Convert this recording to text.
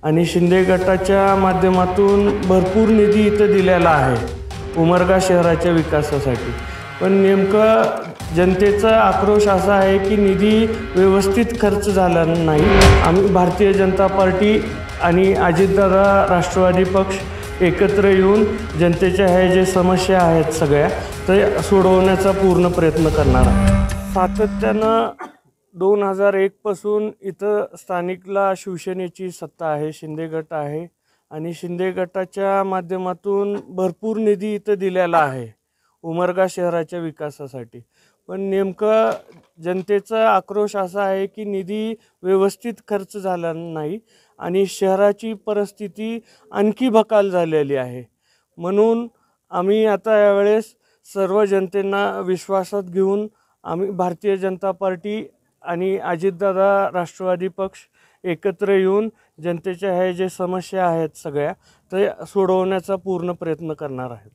आणि शिंदे गटाच्या माध्यमातून भरपूर निधी इथं दिलेला आहे उमरगा शहराच्या विकासासाठी। पण नेमकं जनतेचा आक्रोश असा आहे की निधी व्यवस्थित खर्च झाला नाही। आम्ही भारतीय जनता पार्टी आणि अजितदादा राष्ट्रवादी पक्ष एकत्र येऊन जनतेच्या ह्या जे समस्या आहेत सगळ्या ते सोडवण्याचा पूर्ण प्रयत्न करणार आहोत। सातत्यानं 2001 पासून इथं स्थानिकला शिवसेनेची सत्ता आहे, शिंदे गट आहे आणि शिंदे गटाच्या माध्यमातून भरपूर निधी इथं दिलेला आहे उमरगा शहराच्या विकासासाठी। पण नेमकं जनतेचा आक्रोश असा आहे की निधी व्यवस्थित खर्च झाला नाही आणि शहराची परिस्थिती आणखी बकाल झालेली आहे। म्हणून आम्ही आता यावेळेस सर्व जनतेंना विश्वासात घेऊन आम्ही भारतीय जनता पार्टी आणि अजितदादा राष्ट्रवादी पक्ष एकत्र येऊन जनतेच्या ह्या जे समस्या आहेत सगळ्या ते सोडवण्याचा पूर्ण प्रयत्न करणार आहेत।